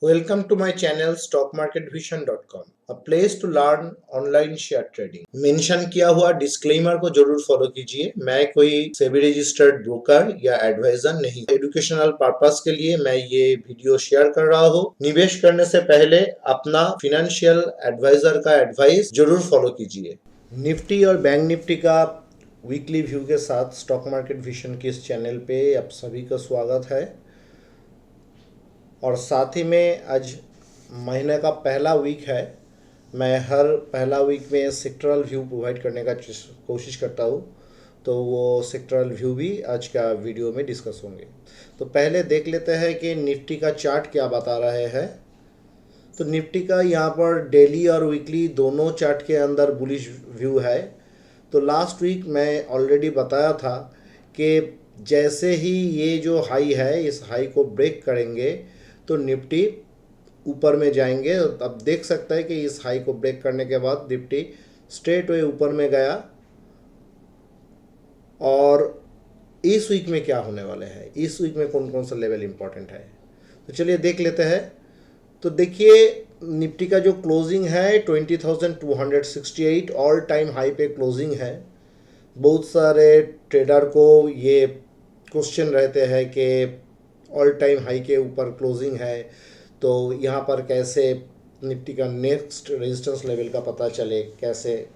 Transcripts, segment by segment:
Welcome to my channel stockmarketvision.com, a place to learn online share trading. Mention किया हुआ disclaimer को जरूर follow कीजिए। मैं कोई सेबी रजिस्टर्ड ब्रोकर या एडवाइजर नहीं। एजुकेशनल पर्पस के लिए मैं ये वीडियो शेयर कर रहा हूँ। निवेश करने से पहले अपना फाइनेंशियल एडवाइजर का एडवाइस जरूर फॉलो कीजिए। निफ्टी और बैंक निफ्टी का वीकली व्यू के साथ स्टॉक मार्केट विजन के इस चैनल पे आप सभी का स्वागत है। और साथ ही में आज महीने का पहला वीक है। मैं हर पहला वीक में सेक्टरल व्यू प्रोवाइड करने का कोशिश करता हूँ, तो वो सेक्टरल व्यू भी आज का वीडियो में डिस्कस होंगे। तो पहले देख लेते हैं कि निफ्टी का चार्ट क्या बता रहे हैं। तो निफ्टी का यहाँ पर डेली और वीकली दोनों चार्ट के अंदर बुलिश व्यू है। तो लास्ट वीक मैं ऑलरेडी बताया था कि जैसे ही ये जो हाई है इस हाई को ब्रेक करेंगे तो निफ्टी ऊपर में जाएंगे। अब देख सकते हैं कि इस हाई को ब्रेक करने के बाद निफ्टी स्ट्रेट वे ऊपर में गया। और इस वीक में क्या होने वाले हैं, इस वीक में कौन कौन सा लेवल इंपॉर्टेंट है, तो चलिए देख लेते हैं। तो देखिए निफ्टी का जो क्लोजिंग है 20,268 ऑल टाइम हाई पे क्लोजिंग है। बहुत सारे ट्रेडर को ये क्वेश्चन रहते हैं कि ऑल टाइम हाई के ऊपर क्लोजिंग है, तो यहाँ पर कैसे निफ्टी का नेक्स्ट रेजिस्टेंस लेवल का पता चले, कैसे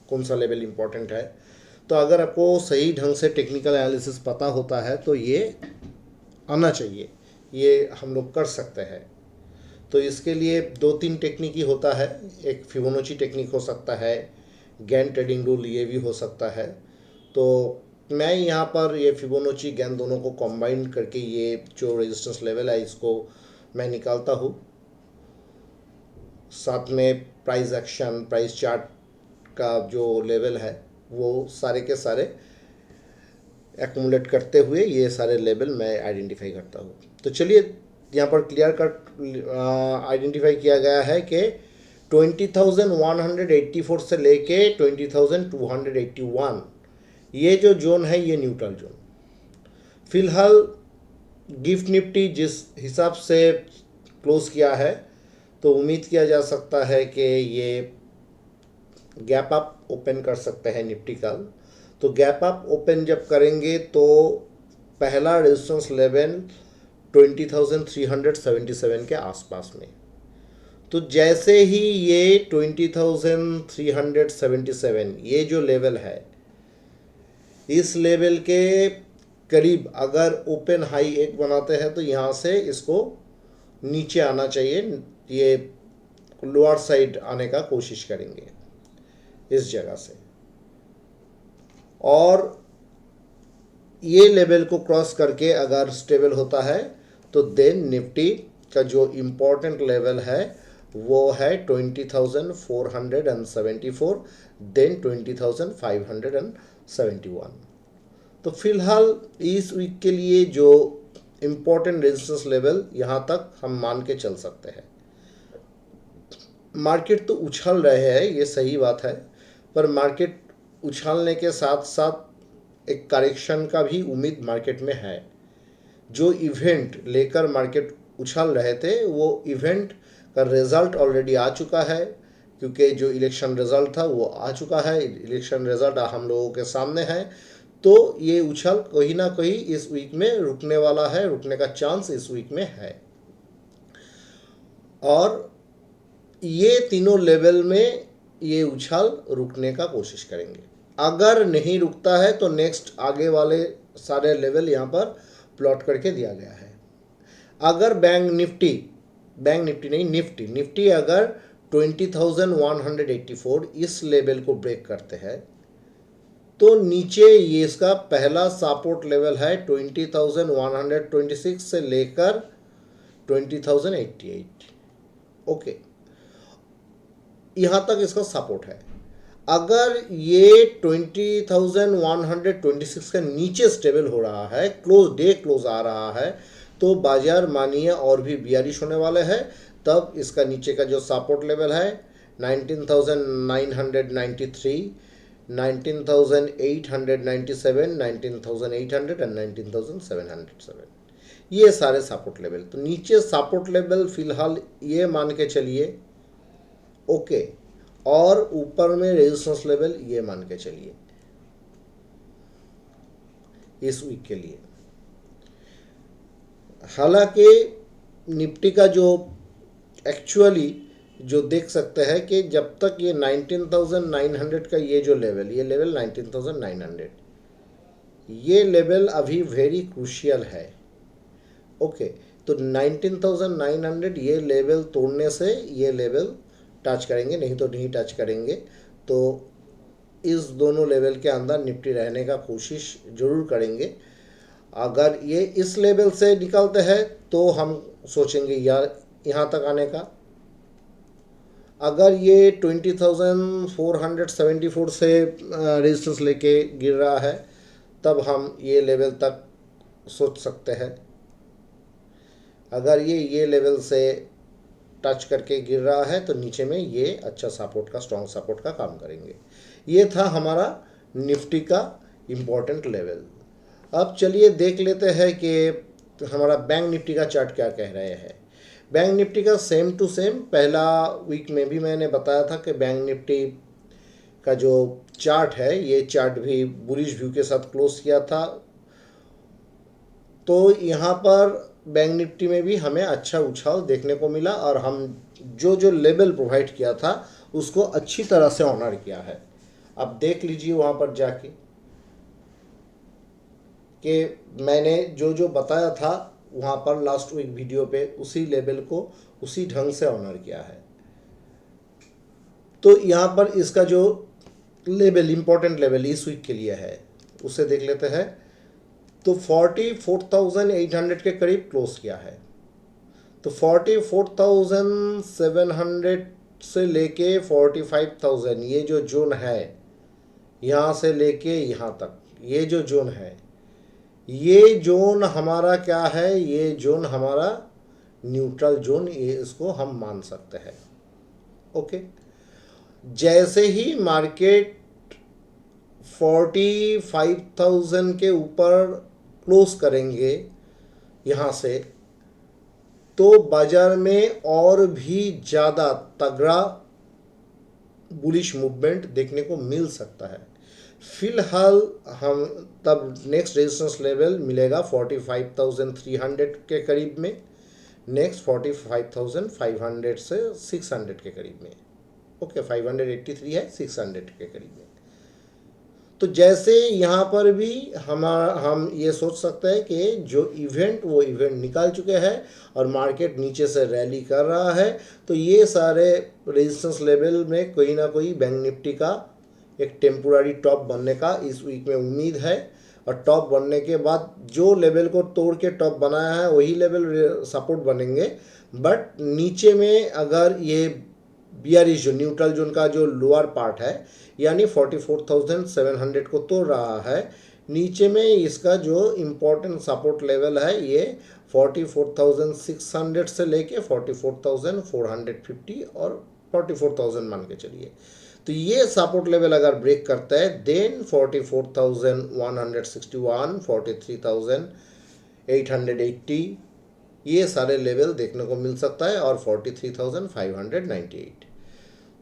कौन सा लेवल इंपॉर्टेंट है। तो अगर आपको सही ढंग से टेक्निकल एनालिसिस पता होता है तो ये आना चाहिए, ये हम लोग कर सकते हैं। तो इसके लिए 2-3 टेक्निक ही होता है। एक फिबोनाची टेक्निक हो सकता है, गैन ट्रेडिंग रूल ये भी हो सकता है। तो मैं यहाँ पर ये फिबोनाची गैन दोनों को कंबाइन करके ये जो रेजिस्टेंस लेवल है इसको मैं निकालता हूँ। साथ में प्राइस एक्शन, प्राइस चार्ट का जो लेवल है वो सारे के सारे एक्यूमुलेट करते हुए ये सारे लेवल मैं आइडेंटिफाई करता हूँ। तो चलिए यहाँ पर क्लियर कट आइडेंटिफाई किया गया है कि 20,184 से लेके 20,281 ये जो जोन है ये न्यूट्रल जोन। फिलहाल गिफ्ट निफ्टी जिस हिसाब से क्लोज किया है तो उम्मीद किया जा सकता है कि ये गैप अप ओपन कर सकते हैं निफ्टी कल। तो गैप अप ओपन जब करेंगे तो पहला रेजिस्टेंस लेवल 20,377 के आसपास में। तो जैसे ही ये 20,377 ये जो लेवल है इस लेवल के करीब अगर ओपन हाई एक बनाते हैं तो यहाँ से इसको नीचे आना चाहिए। ये लोअर साइड आने का कोशिश करेंगे इस जगह से, और ये लेवल को क्रॉस करके अगर स्टेबल होता है तो देन निफ्टी का जो इम्पोर्टेंट लेवल है वो है 20,474, देन 20,571। तो फिलहाल इस वीक के लिए जो इम्पोर्टेंट रेजिस्टेंस लेवल यहाँ तक हम मान के चल सकते हैं। मार्केट तो उछल रहे हैं, ये सही बात है, पर मार्केट उछलने के साथ साथ एक करेक्शन का भी उम्मीद मार्केट में है। जो इवेंट लेकर मार्केट उछल रहे थे वो इवेंट का रिजल्ट ऑलरेडी आ चुका है, क्योंकि जो इलेक्शन रिजल्ट था वो आ चुका है। इलेक्शन रिजल्ट हम लोगों के सामने है। तो ये उछल कहीं ना कहीं इस वीक में रुकने वाला है, रुकने का चांस इस वीक में है। और ये तीनों लेवल में ये उछाल रुकने का कोशिश करेंगे। अगर नहीं रुकता है तो नेक्स्ट आगे वाले सारे लेवल यहाँ पर प्लॉट करके दिया गया है। अगर निफ्टी अगर 20,184 इस लेवल को ब्रेक करते हैं तो नीचे ये इसका पहला सपोर्ट लेवल है 20,126 से लेकर 20,088। ओके, यहाँ तक इसका सपोर्ट है। अगर ये 20,126 के नीचे स्टेबल हो रहा है, क्लोज आ रहा है, तो बाजार मानिए और भी बियरिश होने वाले हैं। तब इसका नीचे का जो सपोर्ट लेवल है 19,993, 19,897, 19,800 एंड 19,707, ये सारे सपोर्ट लेवल। तो नीचे सपोर्ट लेवल फिलहाल ये मान के चलिए ओके, और ऊपर में रेजिस्टेंस लेवल ये मान के चलिए इस वीक के लिए। हालांकि निफ्टी का जो एक्चुअली जो देख सकते हैं कि जब तक ये 19,900 का ये जो लेवल, ये लेवल 19,900, ये लेवल अभी वेरी क्रूशियल है। ओके, तो 19,900 ये लेवल तोड़ने से ये लेवल टच करेंगे, नहीं तो नहीं टच करेंगे। तो इस दोनों लेवल के अंदर निफ्टी रहने का कोशिश जरूर करेंगे। अगर ये इस लेवल से निकलते हैं तो हम सोचेंगे यार यहाँ तक आने का। अगर ये 20,474 से रेजिस्टेंस लेके गिर रहा है तब हम ये लेवल तक सोच सकते हैं। अगर ये लेवल से टच करके गिर रहा है तो नीचे में ये अच्छा सपोर्ट का, स्ट्रॉन्ग सपोर्ट का काम करेंगे। ये था हमारा निफ्टी का इम्पोर्टेंट लेवल। अब चलिए देख लेते हैं कि हमारा बैंक निफ्टी का चार्ट क्या कह रहे हैं। बैंक निफ्टी का सेम टू सेम, पहला वीक में भी मैंने बताया था कि बैंक निफ्टी का जो चार्ट है, ये चार्ट भी बुलिश व्यू के साथ क्लोज किया था। तो यहाँ पर बैंक निफ्टी में भी हमें अच्छा उछाल देखने को मिला और हम जो लेवल प्रोवाइड किया था उसको अच्छी तरह से ऑनर किया है। अब देख लीजिए वहाँ पर जाके कि मैंने जो बताया था वहाँ पर लास्ट वीक वीडियो पे, उसी लेवल को उसी ढंग से ऑनर किया है। तो यहाँ पर इसका जो लेवल, इम्पोर्टेंट लेवल इस वीक के लिए है, उसे देख लेते हैं। तो 44,800 के करीब क्लोज किया है। तो 44,700 से लेके 45,000, ये जो जोन है, यहाँ से लेके यहाँ तक ये जो जोन है, ये जोन हमारा क्या है, ये जोन हमारा न्यूट्रल जोन, ये इसको हम मान सकते हैं। ओके, जैसे ही मार्केट 45,000 के ऊपर क्लोज करेंगे यहाँ से, तो बाजार में और भी ज़्यादा तगड़ा बुलिश मूवमेंट देखने को मिल सकता है। फिलहाल हम तब नेक्स्ट रेजिस्टेंस लेवल मिलेगा 45,300 के करीब में, नेक्स्ट 45,500 से 600 के करीब में। ओके, 583 है, 600 के करीब में। तो जैसे यहाँ पर भी हम ये सोच सकते हैं कि जो इवेंट, वो इवेंट निकाल चुके हैं और मार्केट नीचे से रैली कर रहा है। तो ये सारे रेजिस्टेंस लेवल में कोई ना कोई बैंक निफ्टी का एक टेम्पोररी टॉप बनने का इस वीक में उम्मीद है। और टॉप बनने के बाद जो लेवल को तोड़ के टॉप बनाया है वही लेवल सपोर्ट बनेंगे। बट नीचे में अगर ये बियरिश जो न्यूट्रल जोन का जो लोअर पार्ट है, यानी 44,700 को तोड़ रहा है, नीचे में इसका जो इम्पोर्टेंट सपोर्ट लेवल है ये 44,600 से लेके 44,450 और 44,000 मान के चलिए। तो ये सपोर्ट लेवल अगर ब्रेक करता है देन 44,161, 43,880 ये सारे लेवल देखने को मिल सकता है, और 43,598।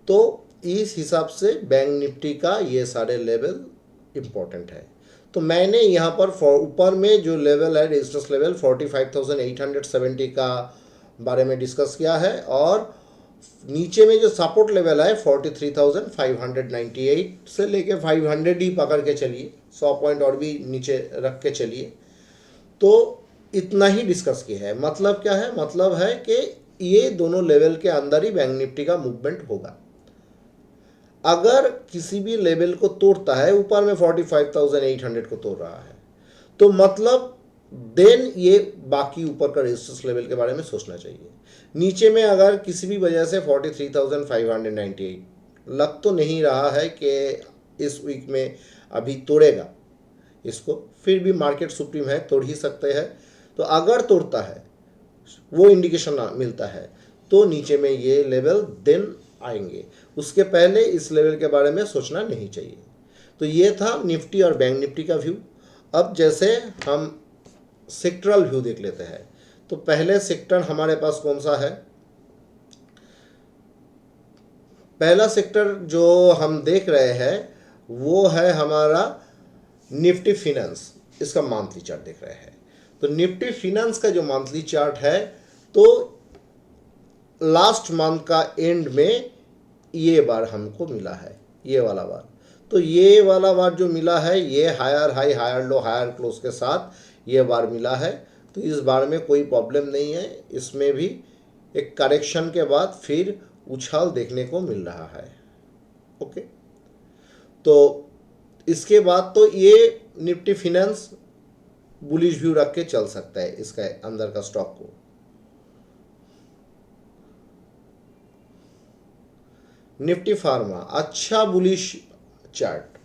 तो इस हिसाब से बैंक निफ्टी का ये सारे लेवल इम्पोर्टेंट है। तो मैंने यहाँ पर ऊपर में जो लेवल है, रेजिस्टेंस लेवल 45,870 का बारे में डिस्कस किया है, और नीचे में जो सपोर्ट लेवल है 43,598 से लेके 500 ही पकड़ के चलिए, 100 पॉइंट और भी नीचे रख के चलिए। तो इतना ही डिस्कस किया है। मतलब क्या है, मतलब है कि ये दोनों लेवल के अंदर ही बैंक निफ्टी का मूवमेंट होगा। अगर किसी भी लेवल को तोड़ता है, ऊपर में 45,800 को तोड़ रहा है, तो मतलब देन ये बाकी ऊपर का रेजिस्टेंस लेवल के बारे में सोचना चाहिए। नीचे में अगर किसी भी वजह से 43,598 लग तो नहीं रहा है कि इस वीक में अभी तोड़ेगा इसको, फिर भी मार्केट सुप्रीम है, तोड़ ही सकते हैं। तो अगर तोड़ता है, वो इंडिकेशन मिलता है, तो नीचे में ये लेवल देन आएंगे। उसके पहले इस लेवल के बारे में सोचना नहीं चाहिए। तो ये था निफ्टी और बैंक निफ्टी का व्यू। अब जैसे हम सेक्टरल व्यू देख लेते हैं, तो पहले सेक्टर हमारे पास कौन सा है? पहला सेक्टर जो हम देख रहे हैं वो है हमारा निफ्टी फिनेंस। इसका मंथली चार्ट देख रहे हैं। तो निफ्टी फिनेंस का जो मंथली चार्ट है, तो लास्ट मंथ का एंड में ये बार हमको मिला है, ये वाला बार। तो ये वाला बार जो मिला है, ये higher high higher low higher close के साथ ये बार मिला है। तो इस बार में कोई प्रॉब्लम नहीं है। इसमें भी एक करेक्शन के बाद फिर उछाल देखने को मिल रहा है। ओके, तो इसके बाद तो ये निफ्टी फिनेंस बुलिश व्यू रख के चल सकता है इसका अंदर का स्टॉक को। निफ्टी फार्मा अच्छा बुलिश चार्ट।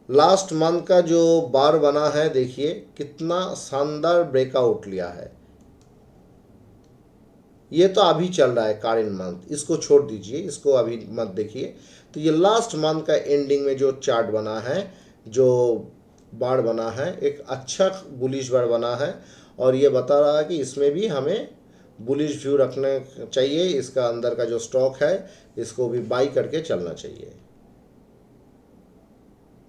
लास्ट मंथ का जो बार बना है, देखिए कितना शानदार ब्रेकआउट लिया है। ये तो अभी चल रहा है करेंट मंथ, इसको छोड़ दीजिए, इसको अभी मत देखिए। तो ये लास्ट मंथ का एंडिंग में जो चार्ट बना है, जो बार बना है, एक अच्छा बुलिश बार बना है। और ये बता रहा है कि इसमें भी हमें बुलिश व्यू रखना चाहिए। इसका अंदर का जो स्टॉक है इसको भी बाई करके चलना चाहिए।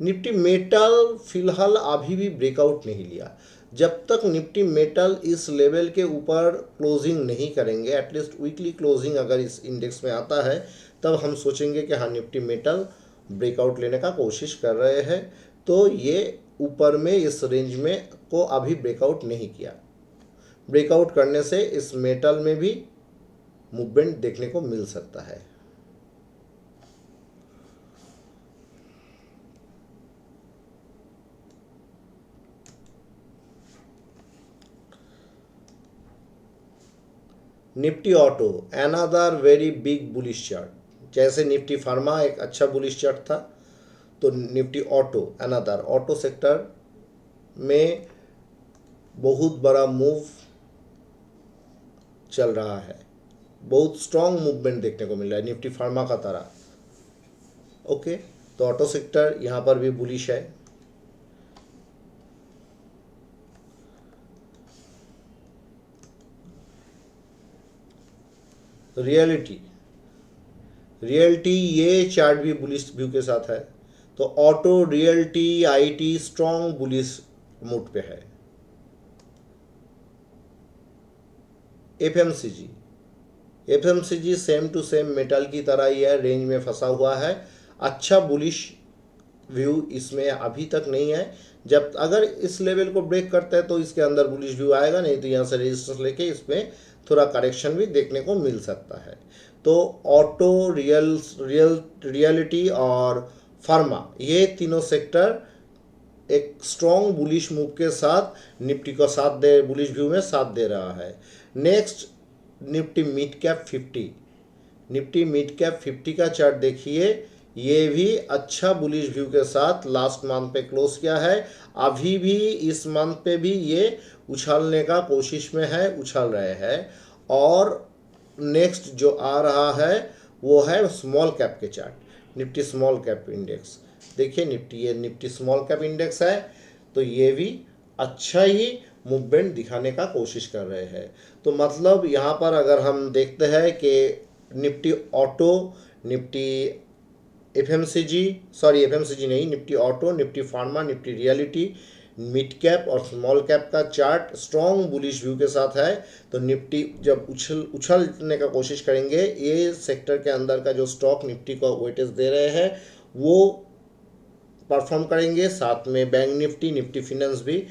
निफ्टी मेटल फिलहाल अभी भी ब्रेकआउट नहीं लिया। जब तक निफ्टी मेटल इस लेवल के ऊपर क्लोजिंग नहीं करेंगे, एटलीस्ट वीकली क्लोजिंग अगर इस इंडेक्स में आता है, तब हम सोचेंगे कि हाँ निफ्टी मेटल ब्रेकआउट लेने का कोशिश कर रहे हैं। तो ये ऊपर में इस रेंज में को अभी ब्रेकआउट नहीं किया। ब्रेकआउट करने से इस मेटल में भी मूवमेंट देखने को मिल सकता है। Nifty auto another very big bullish chart. जैसे निफ्टी फार्मा एक अच्छा बुलिश चार्ट था, तो Nifty auto another auto sector में बहुत बड़ा मूव चल रहा है। बहुत स्ट्रॉन्ग मूवमेंट देखने को मिल रहा है निफ्टी फार्मा का तरह। ओके, तो ऑटो सेक्टर यहाँ पर भी बुलिश है। रियल्टी ये चार्ट भी बुलिश व्यू के साथ है। तो auto, realty, IT strong bullish mood पे है। FMCG same to same metal की तरह ही है, रेंज में फंसा हुआ है। अच्छा बुलिश व्यू इसमें अभी तक नहीं है। जब अगर इस लेवल को ब्रेक करता है तो इसके अंदर बुलिश व्यू आएगा, नहीं तो यहाँ से रेजिस्टेंस लेके इसमें थोड़ा करेक्शन भी देखने को मिल सकता है। तो ऑटो, रियलिटी और फार्मा ये तीनों सेक्टर एक स्ट्रॉन्ग बुलिश मूव के साथ निफ्टी को साथ दे, बुलिश व्यू में साथ दे रहा है। Next Nifty mid cap 50। Nifty mid cap 50 का चार्ट देखिए, ये भी अच्छा बुलिश व्यू के साथ लास्ट मंथ पे क्लोज किया है। अभी भी इस मंथ पे भी ये उछालने का कोशिश में है, उछाल रहे हैं। और नेक्स्ट जो आ रहा है वो है स्मॉल कैप के chart, Nifty small cap index. देखिए ये निफ्टी स्मॉल कैप इंडेक्स है, तो ये भी अच्छा ही मूवमेंट दिखाने का कोशिश कर रहे हैं। तो मतलब यहाँ पर अगर हम देखते हैं कि निफ्टी ऑटो, निफ्टी एफएमसीजी नहीं, Nifty auto, Nifty pharma, Nifty reality, mid cap और स्मॉल कैप का चार्ट स्ट्रॉन्ग बुलिश व्यू के साथ है। तो निफ्टी जब उछलने का कोशिश करेंगे, ये सेक्टर के अंदर का जो स्टॉक निफ्टी को वेटेज दे रहे हैं वो परफॉर्म करेंगे। साथ में बैंक निफ्टी, निफ्टी फिनेंस भी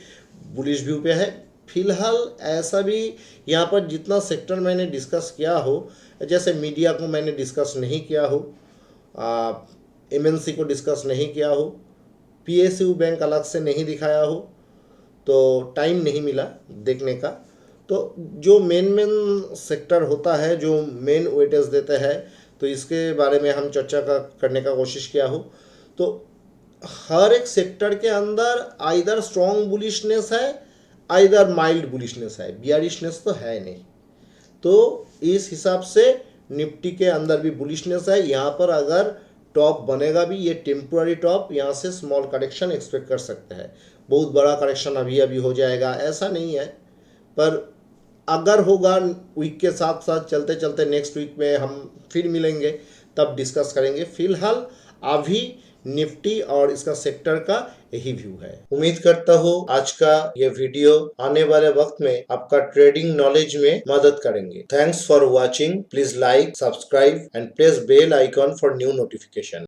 बुलिश व्यू पे है। फिलहाल ऐसा भी यहाँ पर जितना सेक्टर मैंने डिस्कस किया हो, जैसे मीडिया को मैंने डिस्कस नहीं किया हो, एमएनसी को डिस्कस नहीं किया हो, पीएसयू बैंक अलग से नहीं दिखाया हो, तो टाइम नहीं मिला देखने का। तो जो मेन सेक्टर होता है, जो मेन वेटेज देते हैं, तो इसके बारे में हम चर्चा करने का कोशिश किया हो। तो हर एक सेक्टर के अंदर आइदर स्ट्रॉन्ग बुलिशनेस है, आइदर माइल्ड बुलिशनेस है, बियरिशनेस तो है नहीं। तो इस हिसाब से निफ्टी के अंदर भी बुलिशनेस है। यहाँ पर अगर टॉप बनेगा भी, ये टेम्पोररी टॉप, यहाँ से स्मॉल करेक्शन एक्सपेक्ट कर सकते हैं। बहुत बड़ा करेक्शन अभी अभी हो जाएगा ऐसा नहीं है, पर अगर होगा वीक के साथ साथ चलते चलते नेक्स्ट वीक में हम फिर मिलेंगे, तब डिस्कस करेंगे। फिलहाल अभी निफ्टी और इसका सेक्टर का यही व्यू है। उम्मीद करता हूँ आज का ये वीडियो आने वाले वक्त में आपका ट्रेडिंग नॉलेज में मदद करेंगे। Thanks for watching. Please like, subscribe and press bell icon for new notification.